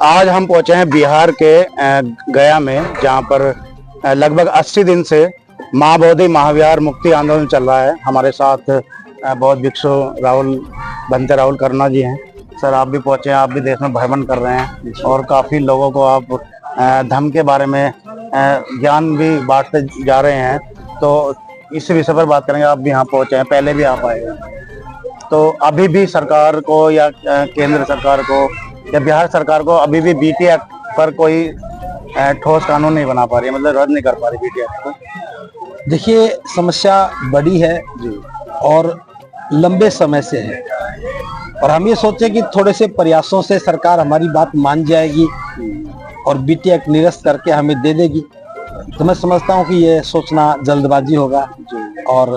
आज हम पहुंचे हैं बिहार के गया में, जहां पर लगभग 80 दिन से महाबोधि महाविहार मुक्ति आंदोलन चल रहा है। हमारे साथ बौद्ध भिक्षु भंते राहुल कर्णा जी हैं। सर, आप भी पहुंचे हैं, आप भी देश में भ्रमण कर रहे हैं और काफी लोगों को आप धम्म के बारे में ज्ञान भी बांटते जा रहे हैं। तो इस विषय पर बात करेंगे। आप भी यहाँ पहुंचे हैं, पहले भी आप आए हैं, तो अभी भी सरकार को या केंद्र सरकार को या बिहार सरकार को अभी भी बीटी एक्ट पर कोई ठोस कानून नहीं बना पा रही है, मतलब रद्द नहीं कर पा रही बीटी एक्ट को। देखिए, समस्या बड़ी है जी और लंबे समय से है, और हम ये सोचे कि थोड़े से प्रयासों से सरकार हमारी बात मान जाएगी और बीटी एक्ट निरस्त करके हमें दे देगी। तो मैं समझता हूँ कि ये सोचना जल्दबाजी होगा और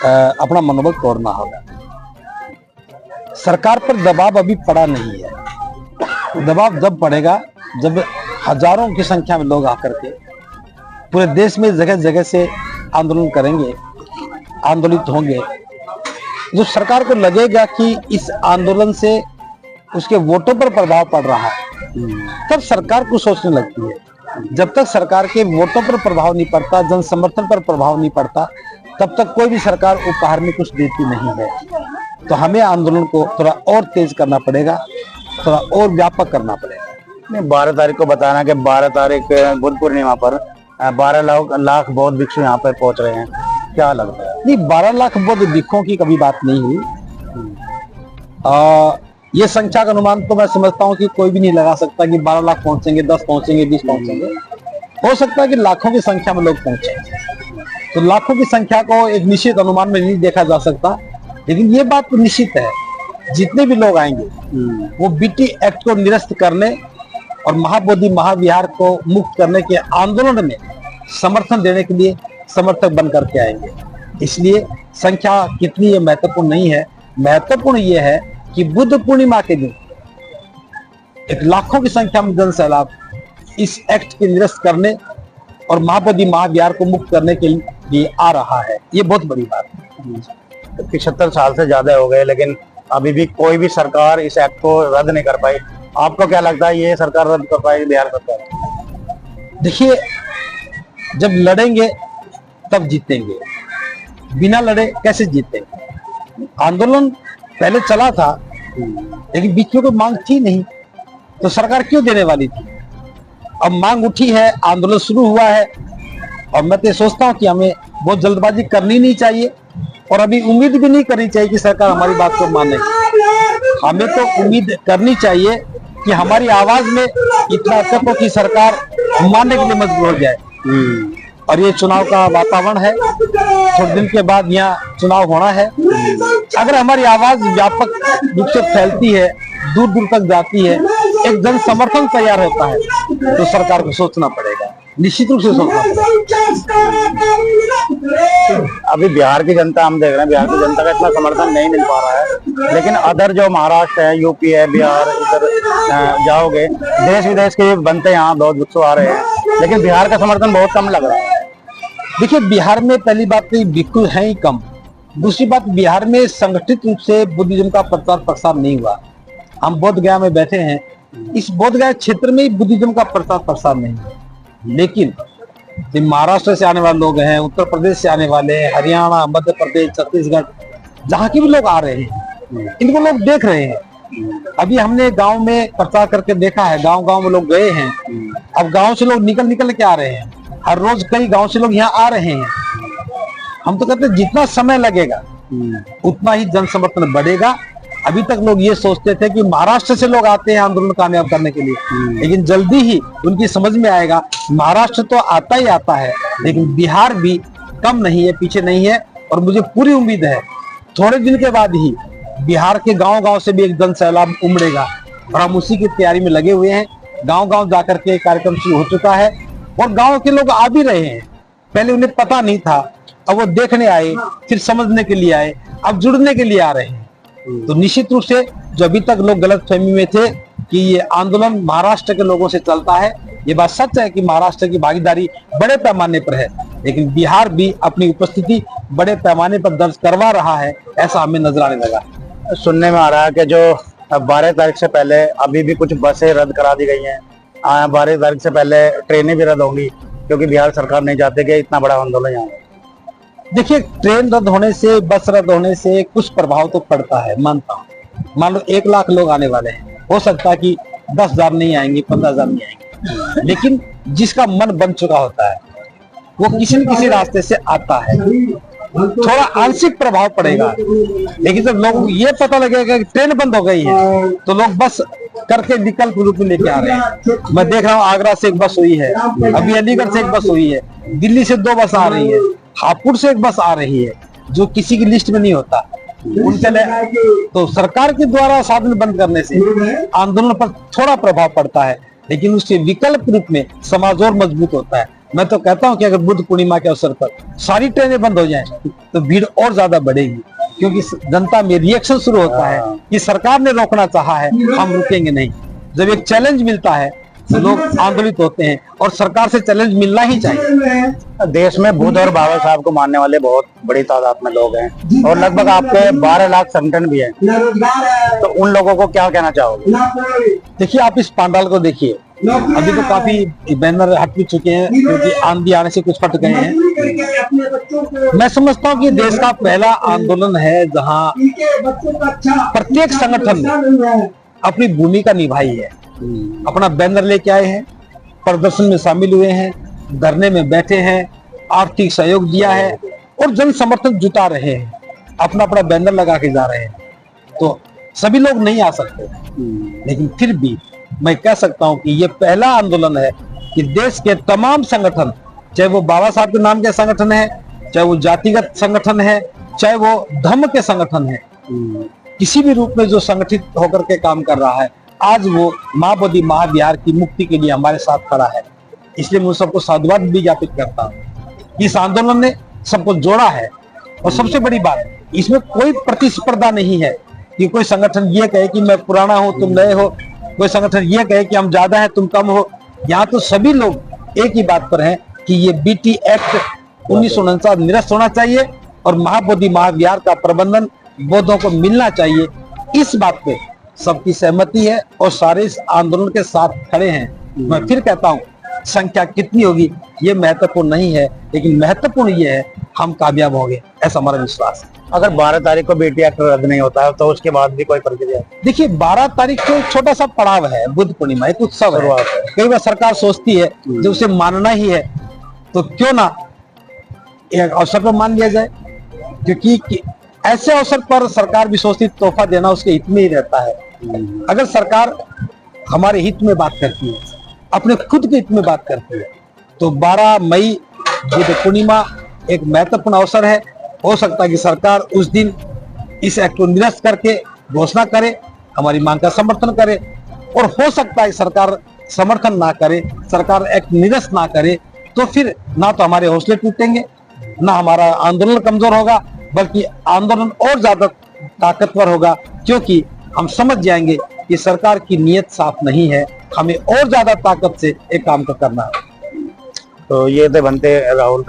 अपना मनोबल तोड़ना होगा। सरकार पर दबाव अभी पड़ा नहीं है। दबाव जब पड़ेगा जब हजारों की संख्या में लोग आकर के पूरे देश में जगह जगह से आंदोलन करेंगे, आंदोलित होंगे। जो सरकार को लगेगा कि इस आंदोलन से उसके वोटों पर प्रभाव पड़ रहा है, तब सरकार को सोचने लगती है। जब तक सरकार के वोटों पर प्रभाव नहीं पड़ता, जन समर्थन पर प्रभाव नहीं पड़ता, तब तक कोई भी सरकार उपहार में कुछ देती नहीं है। तो हमें आंदोलन को थोड़ा और तेज करना पड़ेगा, थोड़ा और व्यापक करना पड़ेगा। 12 तारीख को बताना कि 12 तारीख बुद्ध पूर्णिमा पर 12 लाख बौद्ध भिक्षु यहाँ पर पहुंच रहे हैं, क्या लगता है? नहीं, 12 लाख बौद्ध भिक्षुओं की कभी बात नहीं हुई। ये संख्या का अनुमान तो मैं समझता हूँ कि कोई भी नहीं लगा सकता कि 12 लाख पहुंचेंगे, 10 पहुंचेंगे, 20 पहुंचेंगे। हो सकता है कि लाखों की संख्या में लोग पहुंचे। तो लाखों की संख्या को एक निश्चित अनुमान में नहीं देखा जा सकता, लेकिन ये बात तो निश्चित है, जितने भी लोग आएंगे वो बीटी एक्ट को निरस्त करने और महाबोधि महाविहार को मुक्त करने के आंदोलन में समर्थन देने के लिए समर्थक बन करके आएंगे। इसलिए संख्या कितनी ये महत्वपूर्ण नहीं है। महत्वपूर्ण ये है कि बुद्ध पूर्णिमा के दिन एक लाखों की संख्या में जन सैलाब इस एक्ट के निरस्त करने और महाबोधि महाविहार को मुक्त करने के लिए आ रहा है। ये बहुत बड़ी बात है। 75 साल से ज्यादा हो गए, लेकिन अभी भी कोई भी सरकार इस एक्ट को रद्द नहीं कर पाई। आपको क्या लगता है, ये सरकार रद्द कर पाएगी बिहार सरकार? देखिए, जब लड़ेंगे तब जीतेंगे, बिना लड़े कैसे जीतेंगे? आंदोलन पहले चला था, लेकिन बीच में कोई मांग थी नहीं, तो सरकार क्यों देने वाली थी? अब मांग उठी है, आंदोलन शुरू हुआ है, और मैं तो सोचता हूं कि हमें बहुत जल्दबाजी करनी नहीं चाहिए और अभी उम्मीद भी नहीं करनी चाहिए कि सरकार हमारी बात को माने। हमें तो उम्मीद करनी चाहिए कि हमारी आवाज में इतना तक हो कि सरकार मानने के लिए मजबूर हो जाए। और ये चुनाव का वातावरण है, थोड़े दिन के बाद यहाँ चुनाव होना है। अगर हमारी आवाज व्यापक रूप से फैलती है, दूर दूर तक जाती है, एक जन समर्थन तैयार होता है, तो सरकार को सोचना पड़ेगा, निश्चित रूप से सोचना पड़ेगा। अभी बिहार की जनता, हम देख रहे हैं बिहार की जनता का इतना समर्थन नहीं मिल पा रहा है, लेकिन अदर जो महाराष्ट्र है, यूपी है, बिहार, इधर जाओगे, देश विदेश के बनते यहाँ बौद्ध भिक्षु आ रहे हैं, लेकिन बिहार का समर्थन बहुत कम लग रहा है। देखिए, बिहार में पहली बात तो भिक्षु है ही कम। दूसरी बात, बिहार में संगठित रूप से बुद्धिज्म का प्रचार प्रसार नहीं हुआ। हम बोध गया में बैठे हैं, इस बोध गया क्षेत्र में ही बुद्धिज्म का प्रचार प्रसार नहीं है। लेकिन महाराष्ट्र से आने वाले लोग हैं, उत्तर प्रदेश से आने वाले हैं, हरियाणा, मध्य प्रदेश, छत्तीसगढ़, जहाँ के भी लोग आ रहे हैं, इनको लोग देख रहे हैं। अभी हमने गांव में प्रचार करके देखा है, गांव गांव में लोग गए हैं। अब गांव से लोग निकल के आ रहे हैं, हर रोज कई गांव से लोग यहाँ आ रहे हैं। हम तो कहते हैं जितना समय लगेगा उतना ही जन समर्थन बढ़ेगा। अभी तक लोग ये सोचते थे कि महाराष्ट्र से लोग आते हैं आंदोलन कामयाब करने के लिए, लेकिन जल्दी ही उनकी समझ में आएगा महाराष्ट्र तो आता ही आता है, लेकिन बिहार भी कम नहीं है, पीछे नहीं है। और मुझे पूरी उम्मीद है थोड़े दिन के बाद ही बिहार के गांव गांव से भी एक जन सैलाब उमड़ेगा, और हम उसी की तैयारी में लगे हुए हैं। गांव गांव जाकर के कार्यक्रम शुरू हो चुका है और गांव के लोग आ भी रहे हैं। पहले उन्हें पता नहीं था, अब वो देखने आए, फिर समझने के लिए आए, अब जुड़ने के लिए आ रहे हैं। तो निश्चित रूप से जो अभी तक लोग गलत फहमी में थे कि ये आंदोलन महाराष्ट्र के लोगों से चलता है, ये बात सच है कि महाराष्ट्र की भागीदारी बड़े पैमाने पर है, लेकिन बिहार भी अपनी उपस्थिति बड़े पैमाने पर दर्ज करवा रहा है, ऐसा हमें नजर आने लगा। सुनने में आ रहा है कि जो 12 तारीख से पहले अभी भी कुछ बसें रद्द करा दी गई हैं। 12 तारीख से पहले ट्रेनें भी रद्द होंगी, क्योंकि बिहार सरकार नहीं चाहती कि इतना बड़ा आंदोलन यहाँ हो। देखिए, ट्रेन रद्द होने से, बस रद्द होने से कुछ प्रभाव तो पड़ता है, मानता हूँ। मान लो 1 लाख लोग आने वाले हैं, हो सकता है कि 10,000 नहीं आएंगे, 15,000 नहीं आएंगे, लेकिन जिसका मन बन चुका होता है वो किसी न किसी रास्ते से आता है। थोड़ा आंशिक प्रभाव पड़ेगा, लेकिन जब लोगों को ये पता लगेगा कि ट्रेन बंद हो गई है तो लोग बस करके विकल्प रूप में लेके आ रहे हैं। मैं देख रहा हूँ आगरा से एक बस हुई है, अभी अलीगढ़ से एक बस हुई है, दिल्ली से 2 बस आ रही है, हापुड़ से एक बस आ रही है, जो किसी की लिस्ट में नहीं होता। उनके लिए तो सरकार के द्वारा साधन बंद करने से आंदोलन पर थोड़ा प्रभाव पड़ता है, लेकिन उसके विकल्प रूप में समाज और मजबूत होता है। मैं तो कहता हूं कि अगर बुद्ध पूर्णिमा के अवसर पर सारी ट्रेनें बंद हो जाएं तो भीड़ और ज्यादा बढ़ेगी, क्योंकि जनता में रिएक्शन शुरू होता है कि सरकार ने रोकना चाहा है, हम रुकेंगे नहीं। जब एक चैलेंज मिलता है तो लोग आंदोलित होते हैं, और सरकार से चैलेंज मिलना ही चाहिए। देश में बुद्ध और बाबा साहब को मानने वाले बहुत बड़ी तादाद में लोग हैं, और लगभग आपके 12 लाख संगठन भी हैं, तो उन लोगों को क्या कहना चाहोगे? देखिए, आप इस पंडाल को देखिए, अभी तो काफी बैनर हट भी चुके हैं, क्योंकि आंधी आने से कुछ फट गए हैं। मैं समझता हूँ कि देश का पहला आंदोलन है जहाँ प्रत्येक संगठन ने अपनी भूमिका निभाई है, अपना बैनर लेके आए हैं, प्रदर्शन में शामिल हुए हैं, धरने में बैठे हैं, आर्थिक सहयोग दिया है और जन समर्थन जुटा रहे हैं, अपना अपना बैनर लगा के जा रहे हैं। तो सभी लोग नहीं आ सकते, लेकिन फिर भी मैं कह सकता हूं कि ये पहला आंदोलन है कि देश के तमाम संगठन, चाहे वो बाबा साहब के नाम के संगठन है, चाहे वो जातिगत संगठन है, चाहे वो धर्म के संगठन है, किसी भी रूप में जो संगठित होकर के काम कर रहा है, आज वो माँ बोधि महाविहार की मुक्ति के लिए हमारे साथ खड़ा है। इसलिए मैं सबको साधुवाद भी ज्ञापित करता हूँ। इस आंदोलन ने सबको जोड़ा है, और सबसे बड़ी बात, इसमें कोई प्रतिस्पर्धा नहीं है कि कोई संगठन ये कहे कि मैं पुराना हूं तुम नए हो, कोई संगठन ये कहे कि हम ज्यादा है तुम कम हो। यहाँ तो सभी लोग एक ही बात पर हैं कि ये बीटी एक्ट 1949 निरस्त होना चाहिए, और महाबोधि महाविहार का प्रबंधन बौद्धों को मिलना चाहिए। इस बात पे सबकी सहमति है, और सारे इस आंदोलन के साथ खड़े हैं। मैं फिर कहता हूँ, संख्या कितनी होगी ये महत्वपूर्ण नहीं है, लेकिन महत्वपूर्ण ये है हम कामयाब होंगे, ऐसा हमारा विश्वास है। अगर 12 तारीख को बीटी एक्ट रद्द नहीं होता है तो उसके बाद भी कोई प्रक्रिया? देखिए, 12 तारीख को छोटा सा पड़ाव है, बुद्ध पूर्णिमा एक उत्सव है। कई बार सरकार सोचती है जब उसे मानना ही है तो क्यों ना एक अवसर पर मान लिया जाए, क्योंकि ऐसे अवसर पर सरकार भी सोचती तोहफा देना उसके हित में ही रहता है। अगर सरकार हमारे हित में बात करती है, अपने खुद के हित में बात करती है, तो 12 मई बुद्ध पूर्णिमा एक महत्वपूर्ण अवसर है। हो सकता है कि सरकार उस दिन इस एक्ट को निरस्त करके घोषणा करे, हमारी मांग का समर्थन करे, और हो सकता है सरकार समर्थन ना करे, सरकार एक्ट निरस्त ना करे, तो फिर ना तो हमारे हौसले टूटेंगे, ना हमारा आंदोलन कमजोर होगा, बल्कि आंदोलन और ज्यादा ताकतवर होगा, क्योंकि हम समझ जाएंगे कि सरकार की नीयत साफ नहीं है, हमें और ज्यादा ताकत से एक काम को करना है। तो ये थे बनते राहुल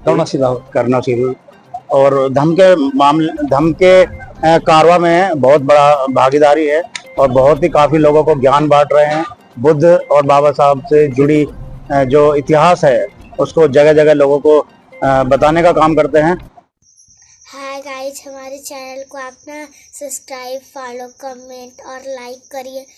कर्णशील, और धम के कारवा में बहुत बड़ा भागीदारी है, और बहुत ही काफी लोगों को ज्ञान बांट रहे हैं। बुद्ध और बाबा साहब से जुड़ी जो इतिहास है उसको जगह जगह लोगों को बताने का काम करते हैं। हाय गाइस, हमारे चैनल को आप ना सब्सक्राइब, फॉलो, कमेंट और लाइक करिए।